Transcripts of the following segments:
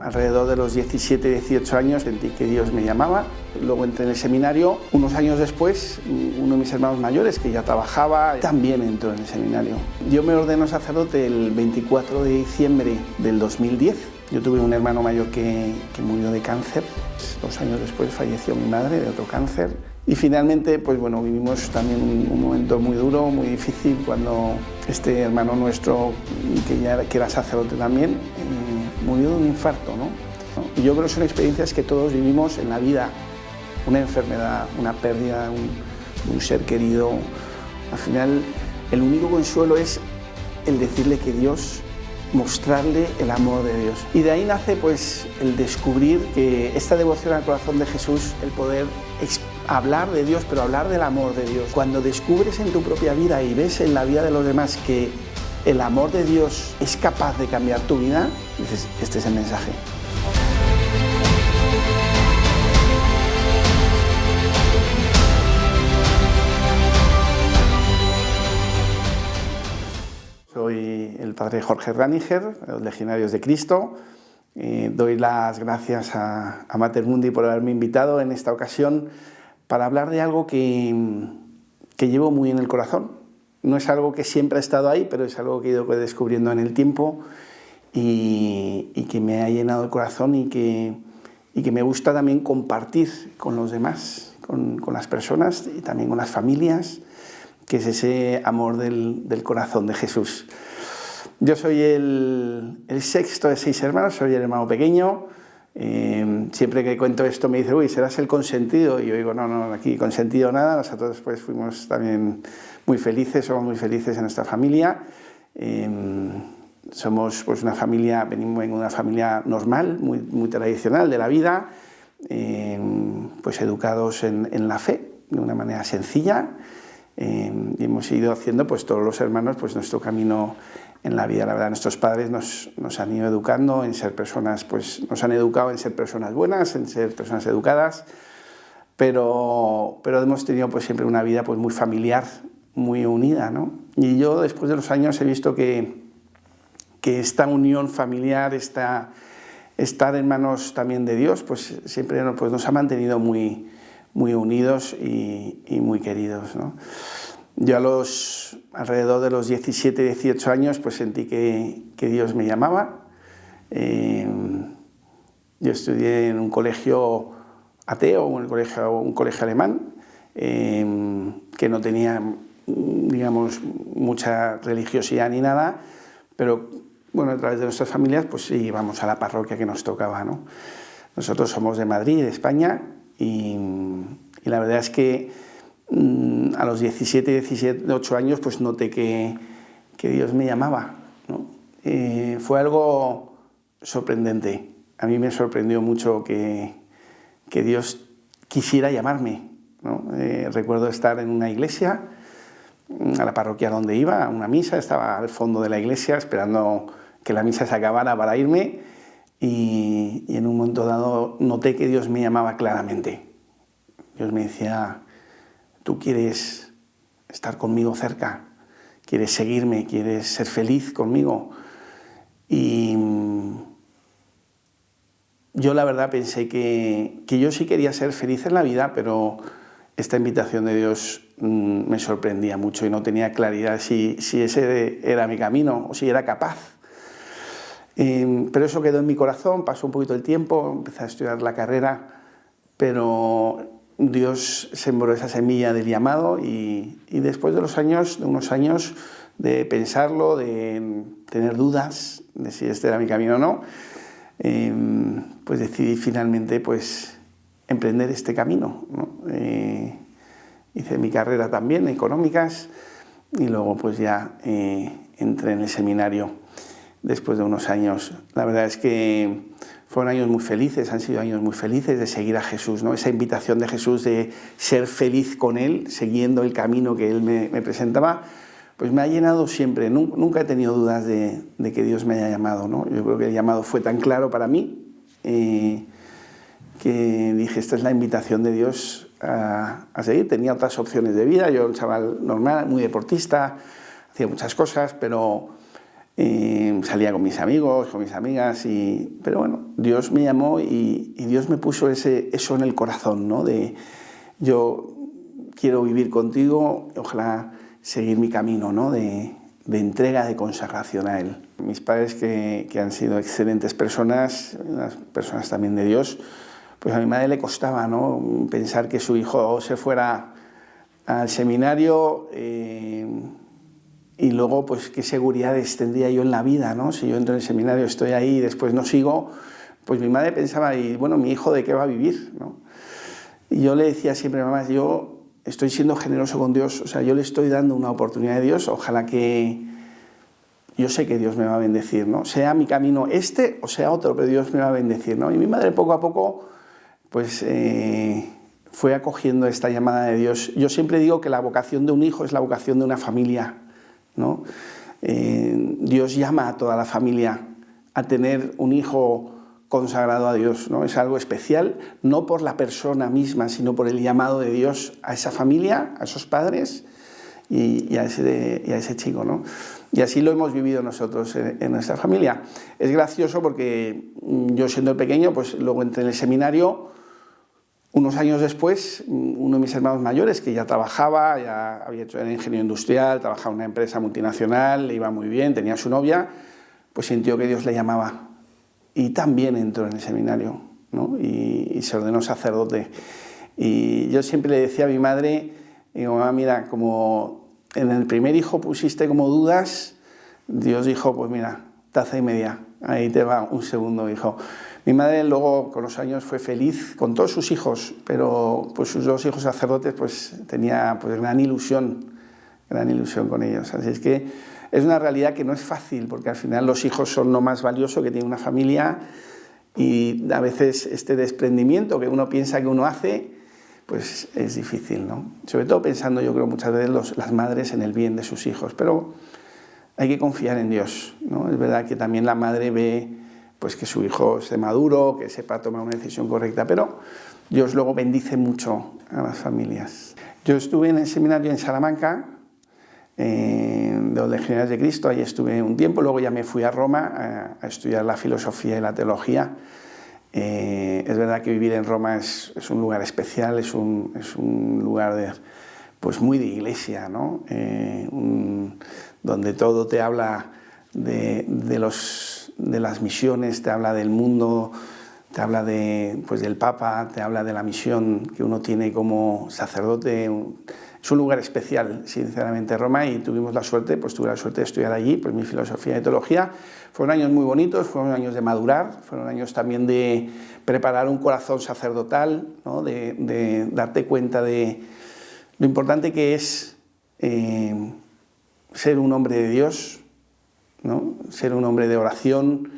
alrededor de los 17, 18 años sentí que Dios me llamaba. Luego entré en el seminario. Unos años después, uno de mis hermanos mayores, que ya trabajaba, también entró en el seminario. Yo me ordeno sacerdote el 24 de diciembre del 2010. Yo tuve un hermano mayor que murió de cáncer. 2 años después falleció mi madre de otro cáncer. Y finalmente, pues bueno, vivimos también un momento muy duro, muy difícil, cuando este hermano nuestro, que era sacerdote también, murió de un infarto, ¿no? Y yo creo que son experiencias que todos vivimos en la vida, una enfermedad, una pérdida de un ser querido. Al final, el único consuelo es el decirle que Dios, mostrarle el amor de Dios. Y de ahí nace pues el descubrir que esta devoción al corazón de Jesús, el poder hablar de Dios, pero hablar del amor de Dios. Cuando descubres en tu propia vida y ves en la vida de los demás que el amor de Dios es capaz de cambiar tu vida, dices, este es el mensaje. Soy el padre Jorge Raninger, de los Legionarios de Cristo. Doy las gracias a Mater Mundi por haberme invitado en esta ocasión para hablar de algo que llevo muy en el corazón. No es algo que siempre ha estado ahí, pero es algo que he ido descubriendo en el tiempo y que me ha llenado el corazón y que me gusta también compartir con los demás, con las personas y también con las familias, que es ese amor del corazón de Jesús. Yo soy el sexto de 6 hermanos, soy el hermano pequeño. Siempre que cuento esto me dice, uy, serás el consentido. Y yo digo, no, aquí consentido nada. Nosotros pues fuimos también muy felices, somos muy felices en nuestra familia. Somos pues una familia, vengo de una familia normal, muy tradicional de la vida, pues educados en la fe, de una manera sencilla. Y hemos ido haciendo pues todos los hermanos pues nuestro camino en la vida. La verdad, nuestros padres nos han ido educando en ser personas, pues nos han educado en ser personas buenas, en ser personas educadas, pero hemos tenido pues siempre una vida pues muy familiar, muy unida, ¿no? Y yo después de los años he visto que esta unión familiar, estar en manos también de Dios, pues siempre pues nos ha mantenido muy unidos y muy queridos, ¿no? Yo alrededor de los 17, 18 años pues sentí que Dios me llamaba. Yo estudié en un colegio ateo, un colegio alemán, que no tenía, digamos, mucha religiosidad ni nada, pero bueno, a través de nuestras familias pues sí íbamos a la parroquia que nos tocaba, ¿no? Nosotros somos de Madrid, de España, y la verdad es que a los 17, 18 años pues noté que Dios me llamaba, ¿no? Fue algo sorprendente. A mí me sorprendió mucho que Dios quisiera llamarme, ¿no? Recuerdo estar en una iglesia, a la parroquia donde iba, a una misa, estaba al fondo de la iglesia esperando que la misa se acabara para irme y en un momento dado noté que Dios me llamaba claramente. Dios me decía, tú quieres estar conmigo cerca, quieres seguirme, quieres ser feliz conmigo. Y yo la verdad pensé que yo sí quería ser feliz en la vida, pero esta invitación de Dios me sorprendía mucho y no tenía claridad si ese era mi camino o si era capaz. Pero eso quedó en mi corazón, pasó un poquito el tiempo, empecé a estudiar la carrera, pero Dios sembró esa semilla del llamado y después de unos años de pensarlo, de tener dudas de si este era mi camino o no, pues decidí finalmente pues emprender este camino, ¿no? Hice mi carrera también, económicas, y luego pues ya entré en el seminario después de unos años. La verdad es que fueron años muy felices, han sido años muy felices de seguir a Jesús, ¿no? Esa invitación de Jesús de ser feliz con Él, siguiendo el camino que Él me presentaba, pues me ha llenado siempre. Nunca he tenido dudas de que Dios me haya llamado, ¿no? Yo creo que el llamado fue tan claro para mí que dije, esta es la invitación de Dios a seguir. Tenía otras opciones de vida, yo era un chaval normal, muy deportista, hacía muchas cosas, pero salía con mis amigos, con mis amigas, pero bueno, Dios me llamó y Dios me puso eso en el corazón, ¿no? De yo quiero vivir contigo, ojalá seguir mi camino, ¿no? de entrega, de consagración a Él. Mis padres, que han sido excelentes personas, unas personas también de Dios, pues a mi madre le costaba, ¿no? Pensar que su hijo se fuera al seminario y luego, pues, qué seguridades tendría yo en la vida, ¿no? Si yo entro en el seminario, estoy ahí y después no sigo, pues mi madre pensaba, y bueno, ¿mi hijo de qué va a vivir?, ¿no? Y yo le decía siempre, mamá, yo estoy siendo generoso con Dios, o sea, yo le estoy dando una oportunidad a Dios, ojalá que... Yo sé que Dios me va a bendecir, ¿no? Sea mi camino este o sea otro, pero Dios me va a bendecir, ¿no? Y mi madre poco a poco, pues, fue acogiendo esta llamada de Dios. Yo siempre digo que la vocación de un hijo es la vocación de una familia, ¿no? Dios llama a toda la familia a tener un hijo consagrado a Dios, ¿no? Es algo especial, no por la persona misma, sino por el llamado de Dios a esa familia, a esos padres y a ese chico, ¿no? Y así lo hemos vivido nosotros en nuestra familia. Es gracioso porque yo, siendo pequeño, pues luego entré en el seminario. Unos años después, uno de mis hermanos mayores, que ya trabajaba, ya había hecho ingeniero industrial, trabajaba en una empresa multinacional, le iba muy bien, tenía su novia, pues sintió que Dios le llamaba. Y también entró en el seminario, ¿no? Y se ordenó sacerdote. Y yo siempre le decía a mi madre, digo, mamá, mira, como en el primer hijo pusiste como dudas, Dios dijo, pues mira, taza y media, ahí te va un segundo hijo. Mi madre luego, con los años, fue feliz con todos sus hijos, pero pues sus dos hijos sacerdotes, pues tenía pues gran ilusión con ellos. Así es que es una realidad que no es fácil, porque al final los hijos son lo más valioso que tiene una familia, y a veces este desprendimiento que uno piensa que uno hace, pues es difícil, ¿no? Sobre todo pensando, yo creo, muchas veces las madres en el bien de sus hijos, pero hay que confiar en Dios, ¿no? Es verdad que también la madre ve pues que su hijo esté maduro, que sepa tomar una decisión correcta, pero Dios luego bendice mucho a las familias. Yo estuve en el seminario en Salamanca, de los Legionarios de Cristo, ahí estuve un tiempo, luego ya me fui a Roma a estudiar la filosofía y la teología. Es verdad que vivir en Roma es un lugar especial, es un lugar pues muy de iglesia, ¿no? Donde todo te habla de las misiones, te habla del mundo, te habla pues del Papa, te habla de la misión que uno tiene como sacerdote. Es un lugar especial, sinceramente, Roma, y tuve la suerte de estudiar allí, pues mi filosofía y teología. Fueron años muy bonitos, fueron años de madurar, fueron años también de preparar un corazón sacerdotal, ¿no? de darte cuenta de lo importante que es ser un hombre de Dios, ¿no? Ser un hombre de oración,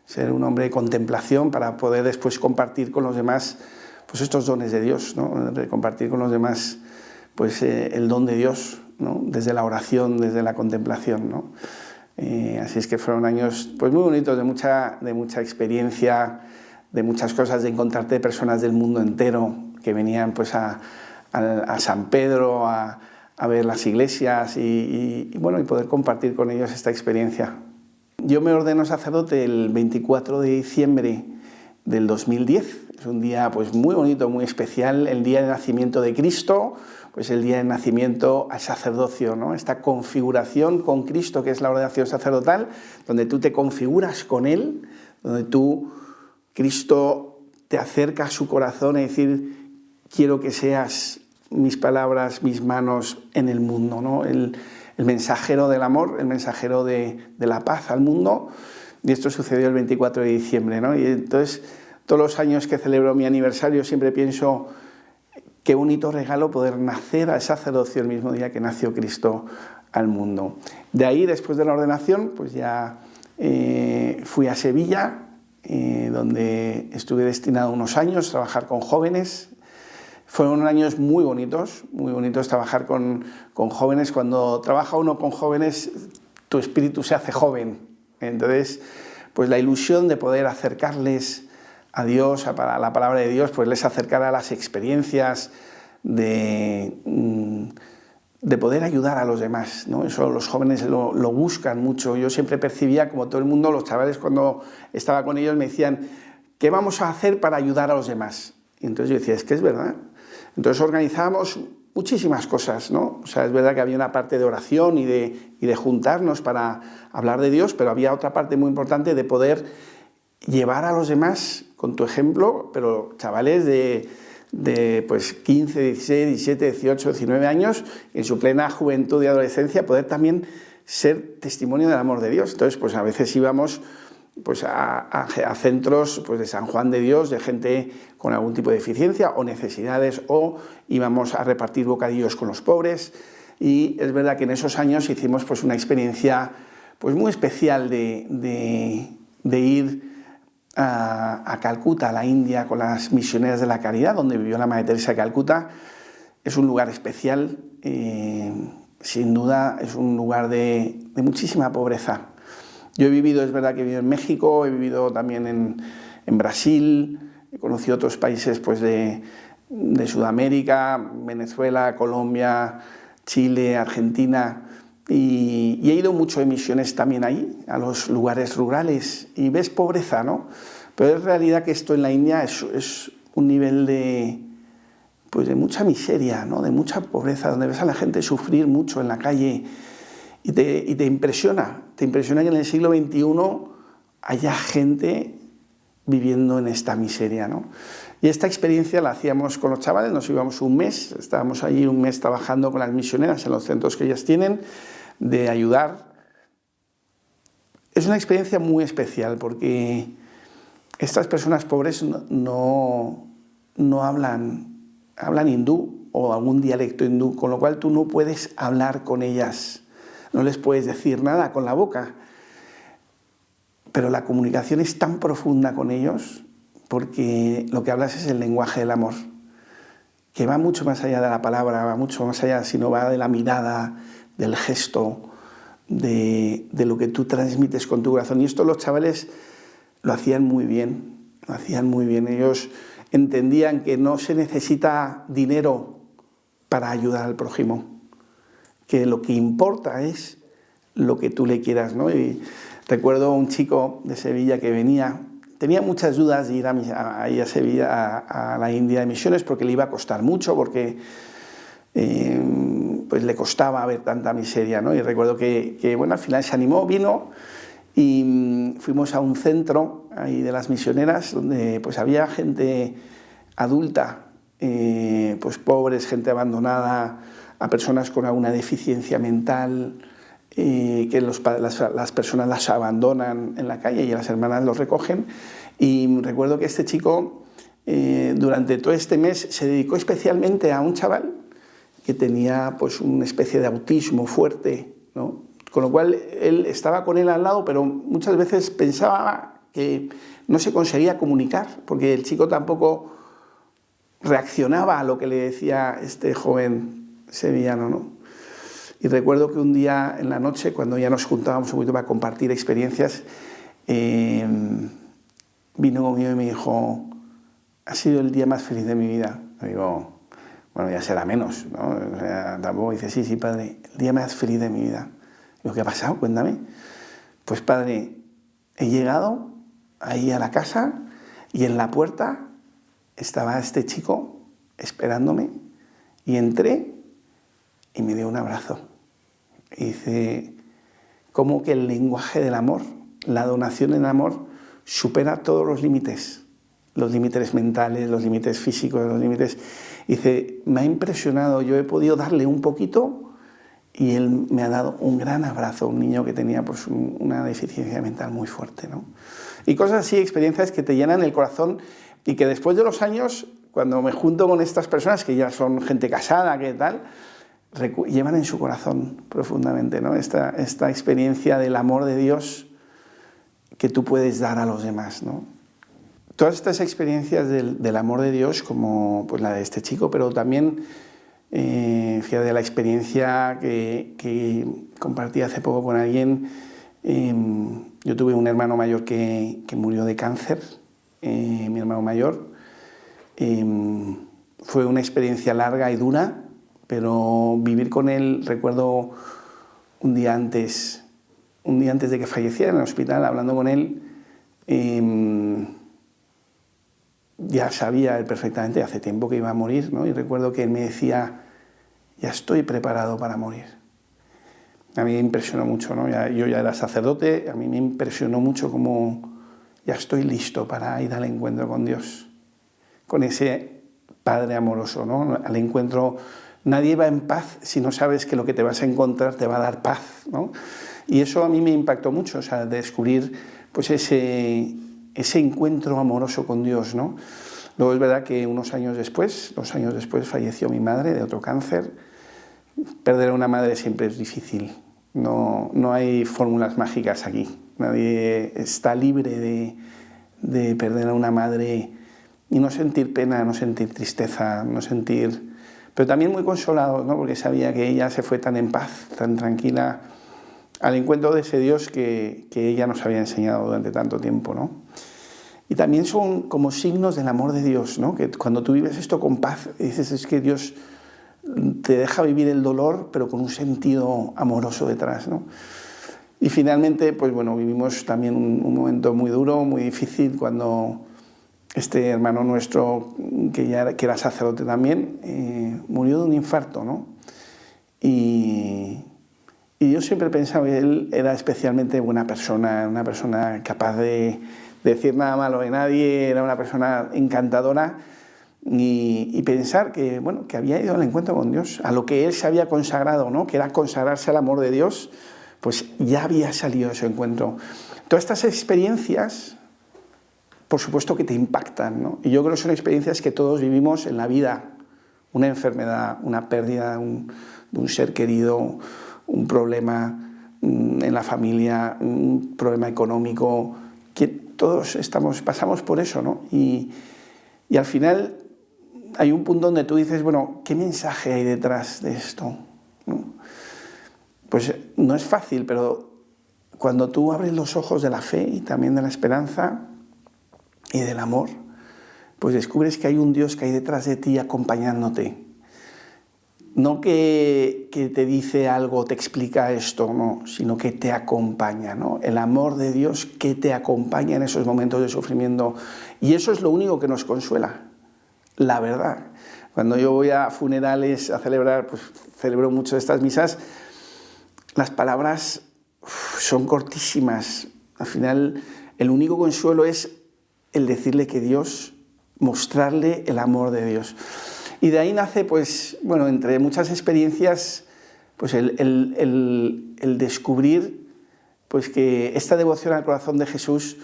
ser un hombre de contemplación, para poder después compartir con los demás pues estos dones de Dios, ¿no? De compartir con los demás pues el don de Dios, ¿no? Desde la oración, desde la contemplación, ¿no? Así es que fueron años pues muy bonitos, de mucha experiencia, de muchas cosas, de encontrarte personas del mundo entero que venían pues a San Pedro a ver las iglesias y poder compartir con ellos esta experiencia. Yo me ordeno sacerdote el 24 de diciembre del 2010. Es un día pues muy bonito, muy especial, el día de nacimiento de Cristo, pues el día de nacimiento al sacerdocio, ¿no? Esta configuración con Cristo, que es la ordenación sacerdotal, donde tú te configuras con Él, donde Cristo te acerca a su corazón y decir, quiero que seas mis palabras, mis manos en el mundo, ¿no? El mensajero del amor, el mensajero de la paz al mundo. Y esto sucedió el 24 de diciembre, ¿no? Y entonces, todos los años que celebro mi aniversario, siempre pienso qué bonito regalo poder nacer al sacerdocio el mismo día que nació Cristo al mundo. De ahí, después de la ordenación, pues ya fui a Sevilla, donde estuve destinado unos años a trabajar con jóvenes. Fueron años muy bonitos trabajar con jóvenes. Cuando trabaja uno con jóvenes, tu espíritu se hace joven. Entonces, pues la ilusión de poder acercarles a Dios, a la palabra de Dios, pues les acercar a las experiencias de de poder ayudar a los demás, ¿no? Eso los jóvenes lo buscan mucho. Yo siempre percibía, como todo el mundo, los chavales cuando estaba con ellos me decían, ¿qué vamos a hacer para ayudar a los demás? Y entonces yo decía, es que es verdad. Entonces organizábamos muchísimas cosas, ¿no? O sea, es verdad que había una parte de oración y de juntarnos para hablar de Dios, pero había otra parte muy importante de poder llevar a los demás con tu ejemplo, pero chavales de pues 15, 16, 17, 18, 19 años, en su plena juventud y adolescencia, poder también ser testimonio del amor de Dios. Entonces, pues a veces íbamos pues a centros pues de San Juan de Dios, de gente con algún tipo de deficiencia o necesidades, o íbamos a repartir bocadillos con los pobres, y es verdad que en esos años hicimos pues una experiencia pues muy especial de ir a Calcuta, a la India, con las misioneras de la caridad, donde vivió la Madre Teresa de Calcuta. Es un lugar especial, sin duda es un lugar de muchísima pobreza. Yo he vivido, es verdad que he vivido en México, he vivido también en Brasil, he conocido otros países pues de Sudamérica, Venezuela, Colombia, Chile, Argentina, y he ido mucho en misiones también ahí, a los lugares rurales, y ves pobreza, ¿no? Pero es realidad que esto en la India es un nivel de mucha miseria, ¿no? De mucha pobreza, donde ves a la gente sufrir mucho en la calle, y te impresiona que en el siglo XXI haya gente viviendo en esta miseria, ¿no? Y esta experiencia la hacíamos con los chavales, nos íbamos un mes, estábamos allí un mes trabajando con las misioneras en los centros que ellas tienen, de ayudar. Es una experiencia muy especial porque estas personas pobres no hablan hindú o algún dialecto hindú, con lo cual tú no puedes hablar con ellas, no les puedes decir nada con la boca, pero la comunicación es tan profunda con ellos porque lo que hablas es el lenguaje del amor, que va mucho más allá de la palabra, va mucho más allá, sino va de la mirada, del gesto, de lo que tú transmites con tu corazón. Y esto los chavales lo hacían muy bien, lo hacían muy bien. Ellos entendían que no se necesita dinero para ayudar al prójimo, que lo que importa es lo que tú le quieras, ¿no? Y recuerdo un chico de Sevilla que tenía muchas dudas de ir a Sevilla, a la India de misiones, porque le iba a costar mucho, porque pues le costaba ver tanta miseria, ¿no? Y recuerdo que bueno, al final se animó, vino, y fuimos a un centro ahí de las misioneras donde pues había gente adulta, pues pobres, gente abandonada, a personas con alguna deficiencia mental, que las personas las abandonan en la calle y las hermanas los recogen. Y recuerdo que este chico durante todo este mes se dedicó especialmente a un chaval que tenía pues una especie de autismo fuerte, ¿no? Con lo cual él estaba con él al lado, pero muchas veces pensaba que no se conseguía comunicar, porque el chico tampoco reaccionaba a lo que le decía este joven sevillano, ¿no? Y recuerdo que un día en la noche, cuando ya nos juntábamos un poquito para compartir experiencias, vino conmigo y me dijo, ha sido el día más feliz de mi vida. Le digo, bueno, ya será menos, ¿no? O sea, tampoco. Dice, sí, padre, el día más feliz de mi vida. Digo, ¿qué ha pasado? Cuéntame. Pues, padre, he llegado ahí a la casa y en la puerta estaba este chico esperándome, y entré y me dio un abrazo. Y dice, ¿cómo que el lenguaje del amor, la donación en amor, supera todos los límites mentales, los límites físicos, los límites? Dice, me ha impresionado, yo he podido darle un poquito y él me ha dado un gran abrazo, un niño que tenía pues una deficiencia mental muy fuerte, ¿no? Y cosas así, experiencias que te llenan el corazón, y que después de los años, cuando me junto con estas personas que ya son gente casada, que tal, llevan en su corazón profundamente, ¿no? Esta experiencia del amor de Dios que tú puedes dar a los demás, ¿no? Todas estas experiencias del amor de Dios, como pues la de este chico, pero también fíjate la experiencia que compartí hace poco con alguien. Yo tuve un hermano mayor que murió de cáncer, mi hermano mayor. Fue una experiencia larga y dura, pero vivir con él, recuerdo un día antes de que falleciera en el hospital, hablando con él, ya sabía él perfectamente, hace tiempo que iba a morir, ¿no? Y recuerdo que él me decía, ya estoy preparado para morir. A mí me impresionó mucho, ¿no? Yo ya era sacerdote, a mí me impresionó mucho como ya estoy listo para ir al encuentro con Dios, con ese Padre amoroso, ¿no? Al encuentro, nadie va en paz si no sabes que lo que te vas a encontrar te va a dar paz, ¿no? Y eso a mí me impactó mucho, o sea, descubrir pues ese encuentro amoroso con Dios, ¿no? Luego es verdad que 2 años después falleció mi madre de otro cáncer. Perder a una madre siempre es difícil, no hay fórmulas mágicas aquí. Nadie está libre de perder a una madre y no sentir pena, no sentir tristeza, pero también muy consolado, ¿no? Porque sabía que ella se fue tan en paz, tan tranquila, al encuentro de ese Dios que ella nos había enseñado durante tanto tiempo, ¿no? Y también son como signos del amor de Dios, ¿no? Que cuando tú vives esto con paz, dices, es que Dios te deja vivir el dolor, pero con un sentido amoroso detrás, ¿no? Y finalmente, pues bueno, vivimos también un momento muy duro, muy difícil, cuando este hermano nuestro, que era sacerdote también, murió de un infarto, ¿no? Y yo siempre pensaba que él era especialmente buena persona, una persona capaz de decir nada malo de nadie, era una persona encantadora, y pensar que, bueno, que había ido al encuentro con Dios, a lo que él se había consagrado, ¿no? Que era consagrarse al amor de Dios, pues ya había salido ese encuentro. Todas estas experiencias, por supuesto que te impactan, ¿no? Y yo creo que son experiencias que todos vivimos en la vida, una enfermedad, una pérdida de un ser querido, un problema en la familia, un problema económico, que todos pasamos por eso, ¿no? Y al final hay un punto donde tú dices, bueno, ¿qué mensaje hay detrás de esto? ¿No? Pues no es fácil, pero cuando tú abres los ojos de la fe y también de la esperanza y del amor, pues descubres que hay un Dios que hay detrás de ti acompañándote. No que te dice algo, te explica esto, no, sino que te acompaña, ¿no? El amor de Dios que te acompaña en esos momentos de sufrimiento. Y eso es lo único que nos consuela, la verdad. Cuando yo voy a funerales a celebrar, pues celebro mucho estas misas, las palabras son cortísimas. Al final, el único consuelo es el decirle que Dios, mostrarle el amor de Dios. Y de ahí nace, pues, bueno, entre muchas experiencias, pues el descubrir pues, que esta devoción al corazón de Jesús,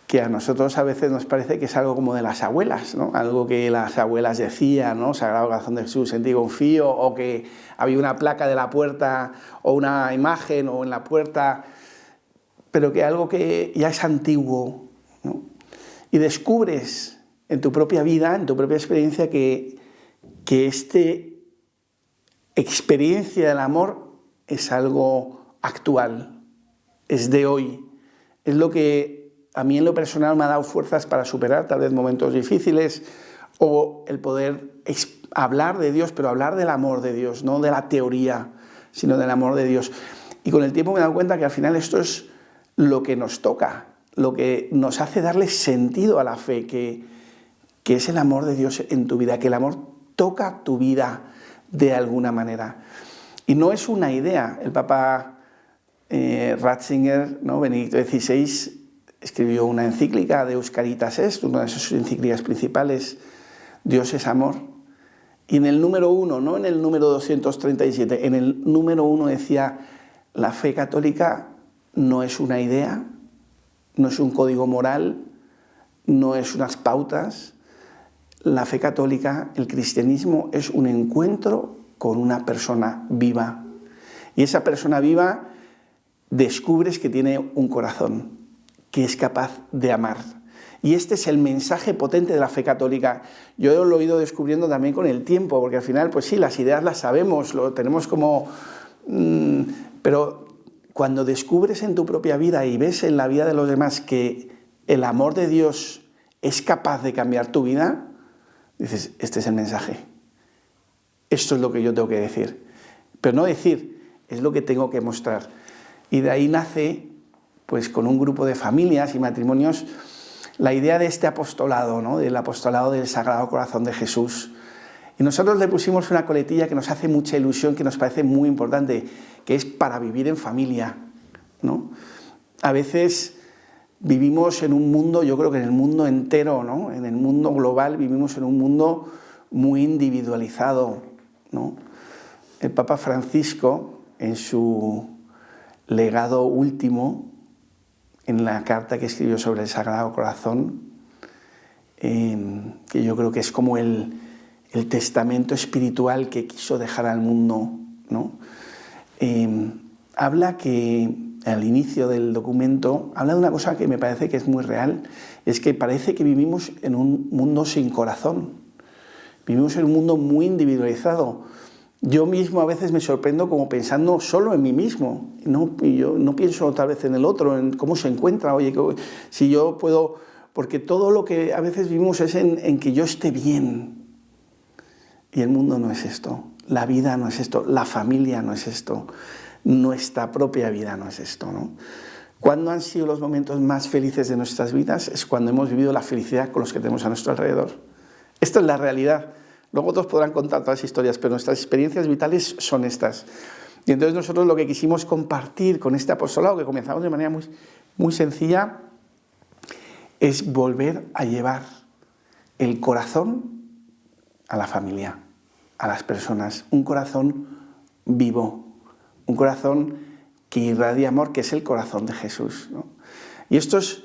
que a nosotros a veces nos parece que es algo como de las abuelas, ¿no? Algo que las abuelas decían, ¿no? Sagrado Corazón de Jesús, en ti confío, o que había una placa de la puerta, o una imagen, o en la puerta, pero que algo que ya es antiguo, ¿no? Y descubres en tu propia vida, en tu propia experiencia, que esta experiencia del amor es algo actual, es de hoy, es lo que a mí en lo personal me ha dado fuerzas para superar tal vez momentos difíciles, o el poder hablar de Dios, pero hablar del amor de Dios, no de la teoría, sino del amor de Dios. Y con el tiempo me he dado cuenta que al final esto es lo que nos toca, lo que nos hace darle sentido a la fe, que es el amor de Dios en tu vida, que el amor toca tu vida de alguna manera. Y no es una idea. El Papa Ratzinger, ¿no? Benedicto XVI, escribió una encíclica, Deus Caritas Est, una de sus encíclicas principales, Dios es amor. Y en el número 1, no en el número 237, en el número 1 decía, la fe católica no es una idea, no es un código moral, no es unas pautas. La fe católica, el cristianismo, es un encuentro con una persona viva. Y esa persona viva descubres que tiene un corazón, que es capaz de amar. Y este es el mensaje potente de la fe católica. Yo lo he ido descubriendo también con el tiempo, porque al final, pues sí, las ideas las sabemos, lo tenemos como... pero cuando descubres en tu propia vida y ves en la vida de los demás que el amor de Dios es capaz de cambiar tu vida, dices, este es el mensaje. esto es lo que yo tengo que decir. Pero no decir, es lo que tengo que mostrar. Y de ahí nace, pues con un grupo de familias y matrimonios, la idea de este apostolado, ¿no? Del apostolado del Sagrado Corazón de Jesús. Y nosotros le pusimos una coletilla que nos hace mucha ilusión, que nos parece muy importante, que es para vivir en familia, ¿no? A veces vivimos en un mundo, yo creo que en el mundo entero, ¿no? En el mundo global vivimos en un mundo muy individualizado, ¿no? El Papa Francisco, en su legado último, en la carta que escribió sobre el Sagrado Corazón, que yo creo que es como el testamento espiritual que quiso dejar al mundo, ¿no? Habla que, al inicio del documento, habla de una cosa que me parece que es muy real, es que parece que vivimos en un mundo sin corazón, vivimos en un mundo muy individualizado. Yo mismo a veces me sorprendo como pensando solo en mí mismo, y yo no pienso tal vez en el otro, en cómo se encuentra, oye, si yo puedo, porque todo lo que a veces vivimos es en que yo esté bien. Y el mundo no es esto, la vida no es esto, la familia no es esto, nuestra propia vida no es esto, ¿no? ¿Cuándo han sido los momentos más felices de nuestras vidas? Es cuando hemos vivido la felicidad con los que tenemos a nuestro alrededor. Esto es la realidad. Luego otros podrán contar todas las historias, pero nuestras experiencias vitales son estas. Y entonces nosotros lo que quisimos compartir con este apostolado, que comenzamos de manera muy sencilla, es volver a llevar el corazón a la familia, a las personas. Un corazón vivo, un corazón que irradia amor, que es el corazón de Jesús, ¿no? Y esto es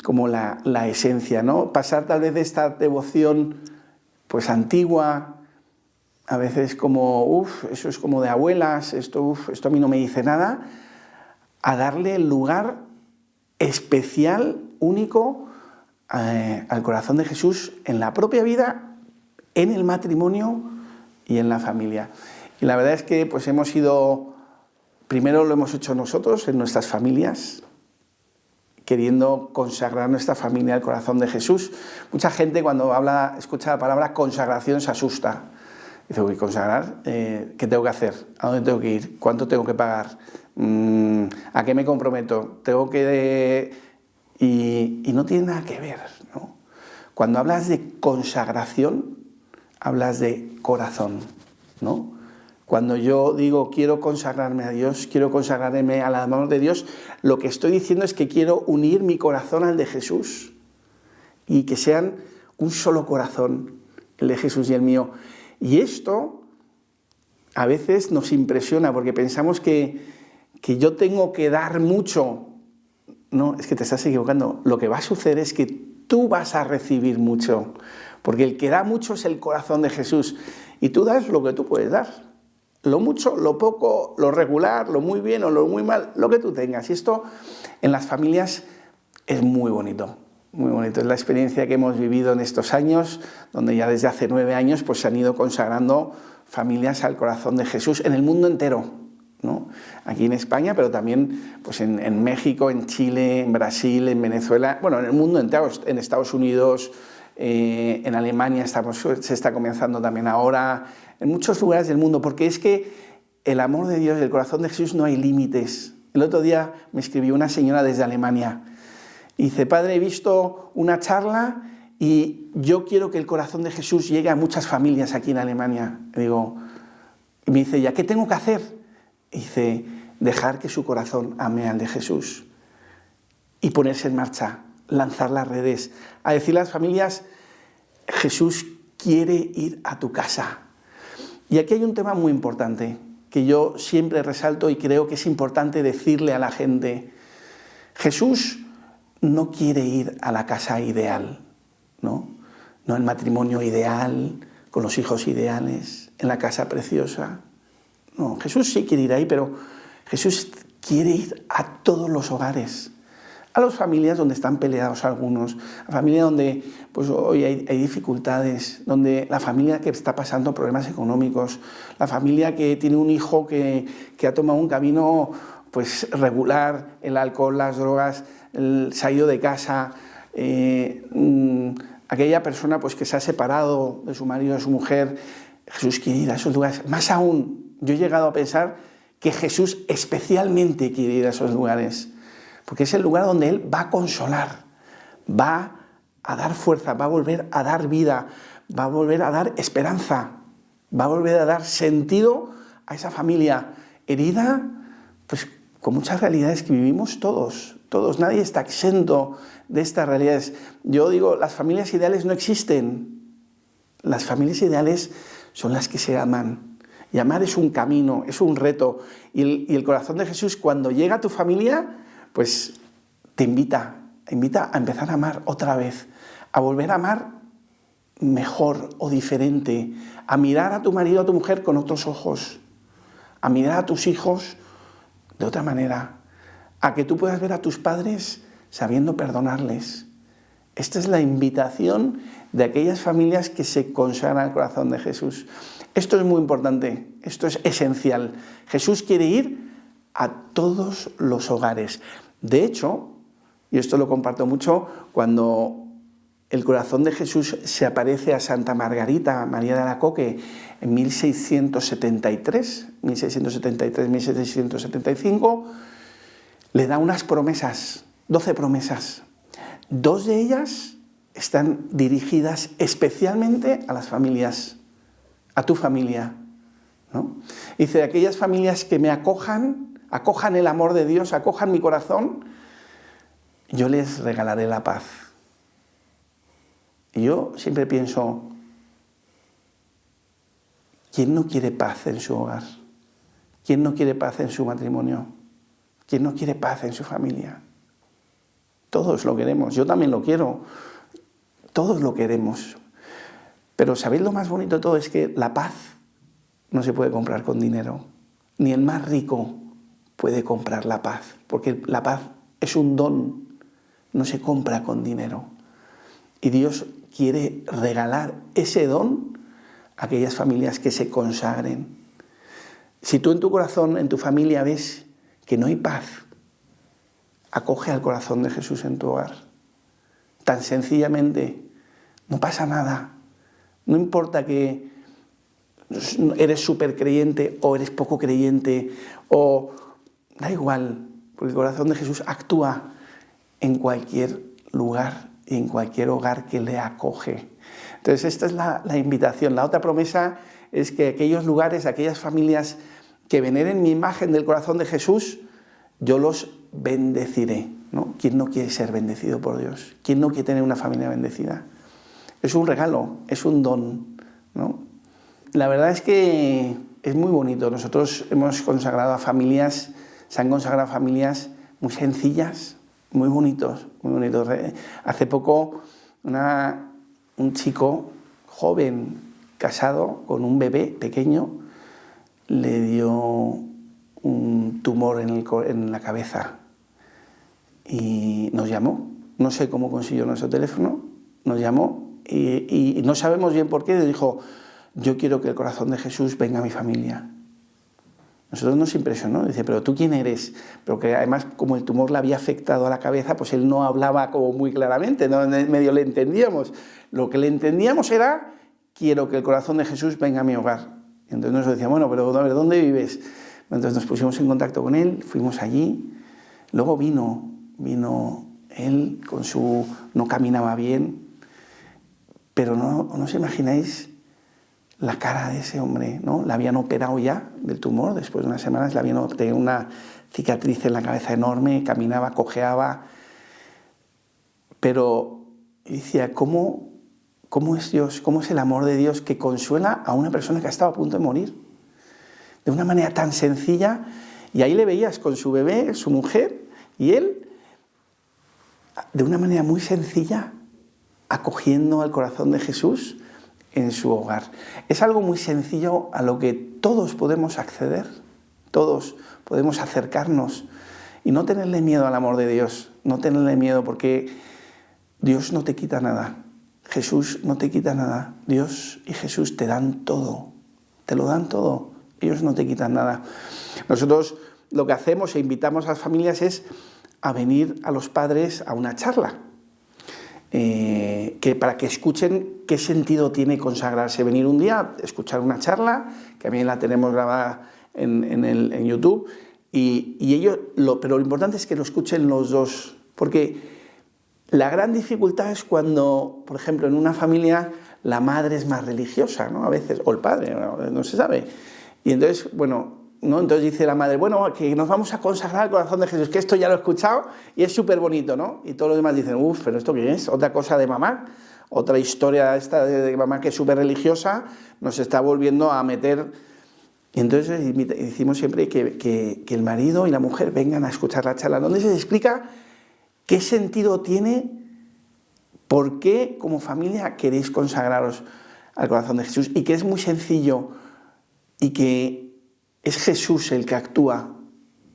como la esencia, ¿no? Pasar tal vez de esta devoción pues antigua, a veces como, eso es como de abuelas, esto a mí no me dice nada, a darle el lugar especial, único, al corazón de Jesús en la propia vida, en el matrimonio y en la familia. Y la verdad es que pues hemos ido, primero lo hemos hecho nosotros en nuestras familias, queriendo consagrar nuestra familia al corazón de Jesús. Mucha gente cuando escucha la palabra consagración se asusta. Dice, uy, consagrar, ¿qué tengo que hacer? ¿A dónde tengo que ir? ¿Cuánto tengo que pagar? ¿A qué me comprometo? Tengo que... Y no tiene nada que ver, ¿no? Cuando hablas de consagración, hablas de corazón, ¿no? Cuando yo digo quiero consagrarme a Dios, quiero consagrarme al amor de Dios, lo que estoy diciendo es que quiero unir mi corazón al de Jesús y que sean un solo corazón, el de Jesús y el mío. Y esto a veces nos impresiona porque pensamos que yo tengo que dar mucho. No, es que te estás equivocando. Lo que va a suceder es que tú vas a recibir mucho, porque el que da mucho es el corazón de Jesús y tú das lo que tú puedes dar. Lo mucho, lo poco, lo regular, lo muy bien o lo muy mal, lo que tú tengas. Y esto en las familias es muy bonito, muy bonito. Es la experiencia que hemos vivido en estos años, donde ya desde hace 9 años pues, se han ido consagrando familias al corazón de Jesús en el mundo entero, ¿no? Aquí en España, pero también pues, en México, en Chile, en Brasil, en Venezuela, bueno, en el mundo entero, en Estados Unidos, en Alemania se está comenzando también ahora, en muchos lugares del mundo, porque es que el amor de Dios, el corazón de Jesús no hay límites. El otro día me escribió una señora desde Alemania y dice, padre, he visto una charla y yo quiero que el corazón de Jesús llegue a muchas familias aquí en Alemania. Y me dice, ¿ya qué tengo que hacer? Y dice, dejar que su corazón ame al de Jesús y ponerse en marcha, lanzar las redes, a decirle a las familias, Jesús quiere ir a tu casa. Y aquí hay un tema muy importante que yo siempre resalto y creo que es importante decirle a la gente. Jesús no quiere ir a la casa ideal, ¿no? No el matrimonio ideal, con los hijos ideales, en la casa preciosa. No, Jesús sí quiere ir ahí, pero Jesús quiere ir a todos los hogares. A las familias donde están peleados algunos, a familias donde pues, hoy hay dificultades, donde la familia que está pasando problemas económicos, la familia que tiene un hijo que ha tomado un camino pues, regular, el alcohol, las drogas, se ha ido de casa, aquella persona pues, que se ha separado de su marido, de su mujer, Jesús quiere ir a esos lugares. Más aún, yo he llegado a pensar que Jesús especialmente quiere ir a esos lugares, porque es el lugar donde Él va a consolar, va a dar fuerza, va a volver a dar vida, va a volver a dar esperanza, va a volver a dar sentido a esa familia herida, pues con muchas realidades que vivimos todos, nadie está exento de estas realidades. Yo digo, las familias ideales no existen, las familias ideales son las que se aman. Y amar es un camino, es un reto. Y el corazón de Jesús, cuando llega a tu familia, pues te invita a empezar a amar otra vez, a volver a amar mejor o diferente, a mirar a tu marido, a tu mujer con otros ojos, a mirar a tus hijos de otra manera, a que tú puedas ver a tus padres sabiendo perdonarles. Esta es la invitación de aquellas familias que se consagran al corazón de Jesús. Esto es muy importante, esto es esencial. Jesús quiere ir a todos los hogares. De hecho, y esto lo comparto mucho, cuando el corazón de Jesús se aparece a Santa Margarita María de Alacoque en 1675, le da unas promesas, 12 promesas. 2 de ellas están dirigidas especialmente a las familias, a tu familia, ¿no? Dice, aquellas familias que me acojan el amor de Dios, acojan mi corazón, yo les regalaré la paz. Y yo siempre pienso, ¿quién no quiere paz en su hogar? ¿Quién no quiere paz en su matrimonio? ¿Quién no quiere paz en su familia? Todos lo queremos, yo también lo quiero, todos lo queremos. Pero ¿sabéis lo más bonito de todo? Es que la paz no se puede comprar con dinero. Ni el más rico puede comprar la paz, porque la paz es un don, no se compra con dinero. Y Dios quiere regalar ese don a aquellas familias que se consagren. Si tú en tu corazón, en tu familia ves que no hay paz, acoge al corazón de Jesús en tu hogar. Tan sencillamente, no pasa nada. No importa que eres súper creyente o eres poco creyente, o da igual, porque el corazón de Jesús actúa en cualquier lugar y en cualquier hogar que le acoge. Entonces esta es la invitación. La otra promesa es que aquellos lugares, aquellas familias que veneren mi imagen del corazón de Jesús, yo los bendeciré, ¿no? ¿Quién no quiere ser bendecido por Dios? ¿Quién no quiere tener una familia bendecida? Es un regalo, es un don, ¿no? La verdad es que es muy bonito. Nosotros hemos consagrado a familias, se han consagrado a familias muy sencillas, muy bonitos, muy bonitos. Hace poco un chico joven, casado, con un bebé pequeño, le dio un tumor en la cabeza y nos llamó. No sé cómo consiguió nuestro teléfono, nos llamó y no sabemos bien por qué. Dijo, yo quiero que el corazón de Jesús venga a mi familia. Nosotros nos impresionó, dice, pero ¿tú quién eres? Pero que además, como el tumor le había afectado a la cabeza, pues él no hablaba como muy claramente, ¿no? Medio le entendíamos. Lo que le entendíamos era, quiero que el corazón de Jesús venga a mi hogar. Y entonces nos decía, bueno, pero a ver, ¿dónde vives? Entonces nos pusimos en contacto con él, fuimos allí, luego vino él con no caminaba bien, pero no os imagináis la cara de ese hombre, ¿no? La habían operado ya del tumor, después de unas semanas, tenía una cicatriz en la cabeza enorme, caminaba, cojeaba, pero decía, ¿cómo es Dios? ¿Cómo es el amor de Dios que consuela a una persona que ha estado a punto de morir? De una manera tan sencilla, y ahí le veías con su bebé, su mujer, y él, de una manera muy sencilla, acogiendo al corazón de Jesús en su hogar. Es algo muy sencillo a lo que todos podemos acceder, todos podemos acercarnos y no tenerle miedo al amor de Dios, no tenerle miedo porque Dios no te quita nada, Jesús no te quita nada, Dios y Jesús te dan todo, te lo dan todo, ellos no te quitan nada. Nosotros lo que hacemos e invitamos a las familias es a venir a los padres a una charla. para que escuchen qué sentido tiene consagrarse, venir un día, escuchar una charla, que también la tenemos grabada en YouTube, pero lo importante es que lo escuchen los dos, porque la gran dificultad es cuando, por ejemplo, en una familia la madre es más religiosa, ¿no? A veces, o el padre, no se sabe. Y entonces, bueno, ¿no? Entonces dice la madre, bueno, que nos vamos a consagrar al corazón de Jesús, que esto ya lo he escuchado y es súper bonito, ¿no? Y todos los demás dicen, uff, pero ¿esto qué es? Otra cosa de mamá, otra historia esta de mamá que es súper religiosa, nos está volviendo a meter. Y entonces decimos siempre que el marido y la mujer vengan a escuchar la charla, donde se explica qué sentido tiene, por qué como familia queréis consagraros al corazón de Jesús, y que es muy sencillo, y que es Jesús el que actúa,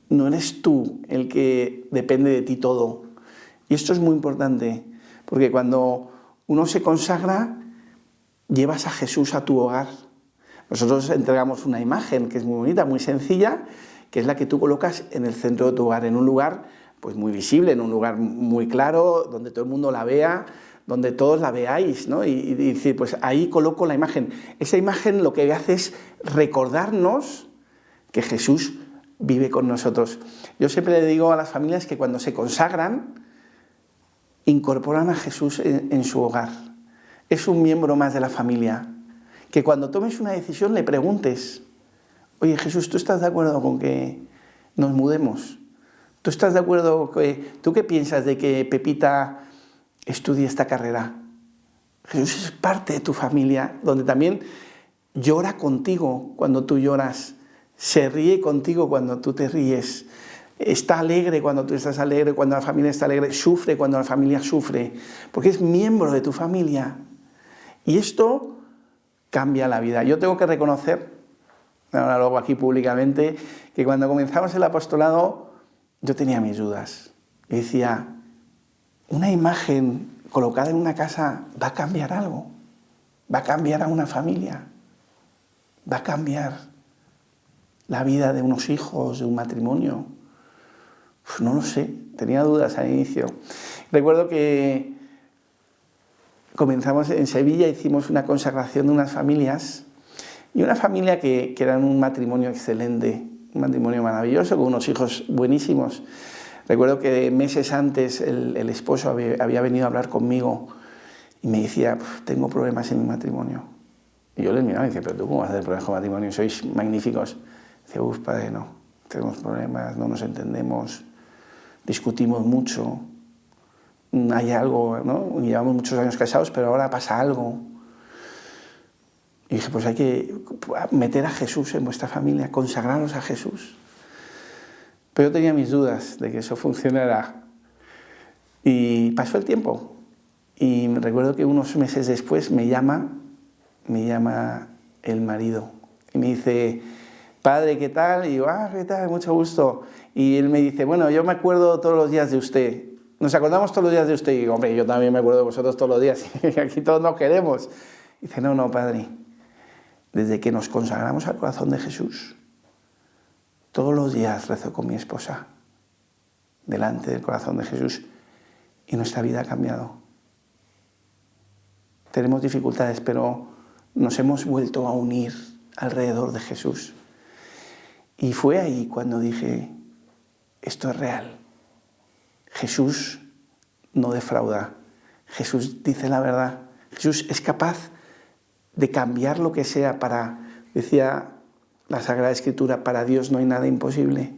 no eres tú el que depende de ti todo. Y esto es muy importante, porque cuando uno se consagra, llevas a Jesús a tu hogar. Nosotros entregamos una imagen que es muy bonita, muy sencilla, que es la que tú colocas en el centro de tu hogar, en un lugar pues muy visible, en un lugar muy claro, donde todo el mundo la vea, donde todos la veáis, ¿no? Y decir, pues ahí coloco la imagen. Esa imagen lo que hace es recordarnos que Jesús vive con nosotros. Yo siempre le digo a las familias que cuando se consagran, incorporan a Jesús en su hogar. Es un miembro más de la familia. Que cuando tomes una decisión le preguntes, oye Jesús, ¿tú estás de acuerdo con que nos mudemos? ¿Tú estás de acuerdo? ¿Tú qué piensas de que Pepita estudie esta carrera? Jesús es parte de tu familia, donde también llora contigo cuando tú lloras, se ríe contigo cuando tú te ríes, está alegre cuando tú estás alegre, cuando la familia está alegre, sufre cuando la familia sufre, porque es miembro de tu familia. Y esto cambia la vida. Yo tengo que reconocer, ahora lo hago aquí públicamente, que cuando comenzamos el apostolado yo tenía mis dudas. Y decía, una imagen colocada en una casa va a cambiar algo, va a cambiar a una familia, va a cambiar la vida de unos hijos, de un matrimonio. No lo sé, tenía dudas al inicio. Recuerdo que comenzamos en Sevilla, hicimos una consagración de unas familias, y una familia que era un matrimonio excelente, un matrimonio maravilloso, con unos hijos buenísimos. Recuerdo que meses antes el esposo había venido a hablar conmigo y me decía, tengo problemas en mi matrimonio. Y yo les miraba y decía, pero tú cómo vas a tener problemas con matrimonio, sois magníficos. Dice, padre, no, tenemos problemas, no nos entendemos, discutimos mucho, hay algo, ¿no? Llevamos muchos años casados, pero ahora pasa algo. Y dije, pues hay que meter a Jesús en vuestra familia, consagraros a Jesús. Pero yo tenía mis dudas de que eso funcionara. Y pasó el tiempo. Y recuerdo que unos meses después me llama el marido. Y me dice, padre, ¿qué tal? Y digo, ¿qué tal? Mucho gusto. Y él me dice, bueno, yo me acuerdo todos los días de usted. Nos acordamos todos los días de usted. Y digo, hombre, yo también me acuerdo de vosotros todos los días. Aquí todos nos queremos. Y dice, no, padre. Desde que nos consagramos al corazón de Jesús, todos los días rezo con mi esposa delante del corazón de Jesús y nuestra vida ha cambiado. Tenemos dificultades, pero nos hemos vuelto a unir alrededor de Jesús. Y fue ahí cuando dije, esto es real. Jesús no defrauda. Jesús dice la verdad. Jesús es capaz de cambiar lo que sea para, decía la Sagrada Escritura, para Dios no hay nada imposible.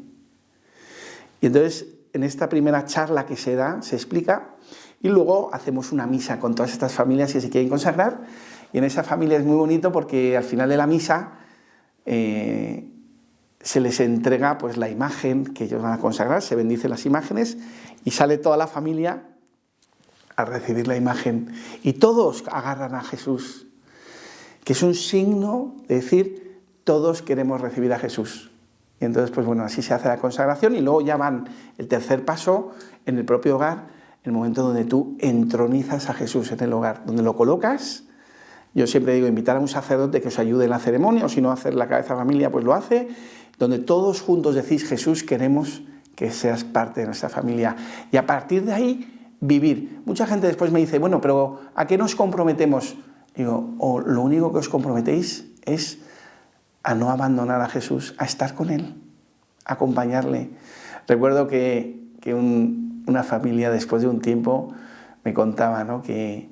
Y entonces, en esta primera charla que se da, se explica, y luego hacemos una misa con todas estas familias que se quieren consagrar, y en esa familia es muy bonito porque al final de la misa se les entrega pues la imagen que ellos van a consagrar, se bendicen las imágenes, y sale toda la familia a recibir la imagen, y todos agarran a Jesús, que es un signo de decir, todos queremos recibir a Jesús. Y entonces, pues bueno, así se hace la consagración y luego ya van el tercer paso en el propio hogar, el momento donde tú entronizas a Jesús en el hogar, donde lo colocas. Yo siempre digo, invitar a un sacerdote que os ayude en la ceremonia, o si no hacer la cabeza de familia, pues lo hace, donde todos juntos decís, Jesús, queremos que seas parte de nuestra familia. Y a partir de ahí vivir. Mucha gente después me dice, bueno, pero ¿a qué nos comprometemos? Digo, lo único que os comprometéis es a no abandonar a Jesús, a estar con Él, a acompañarle. Recuerdo que una familia después de un tiempo me contaba, ¿no?, que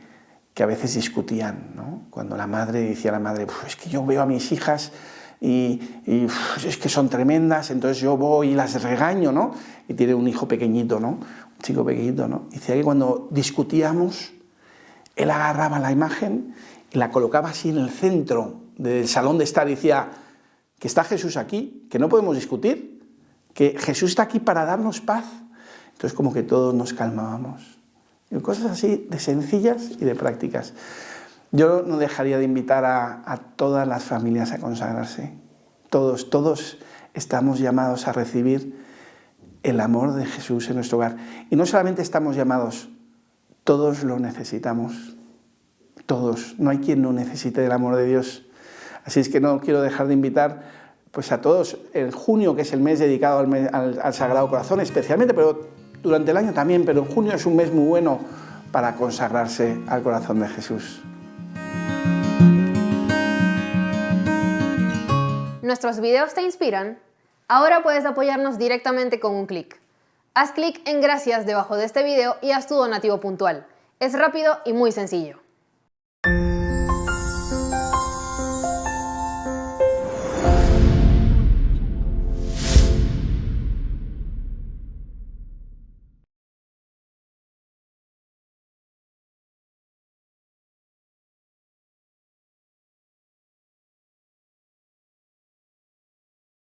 a veces discutían, ¿no? Cuando la madre decía a la madre, es que yo veo a mis hijas y es que son tremendas, entonces yo voy y las regaño, ¿no? Y tiene un hijo pequeñito, ¿no? Un chico pequeñito, ¿no? Y decía que cuando discutíamos, él agarraba la imagen y la colocaba así en el centro del salón de estar y decía que está Jesús aquí, que no podemos discutir, que Jesús está aquí para darnos paz. Entonces como que todos nos calmábamos. Y cosas así de sencillas y de prácticas. Yo no dejaría de invitar a todas las familias a consagrarse. Todos estamos llamados a recibir el amor de Jesús en nuestro hogar. Y no solamente estamos llamados, todos lo necesitamos. Todos. No hay quien no necesite el amor de Dios. Así es que no quiero dejar de invitar pues, a todos en junio, que es el mes dedicado al Sagrado Corazón, especialmente, pero durante el año también, pero en junio es un mes muy bueno para consagrarse al corazón de Jesús. ¿Nuestros videos te inspiran? Ahora puedes apoyarnos directamente con un clic. Haz clic en Gracias debajo de este video y haz tu donativo puntual. Es rápido y muy sencillo.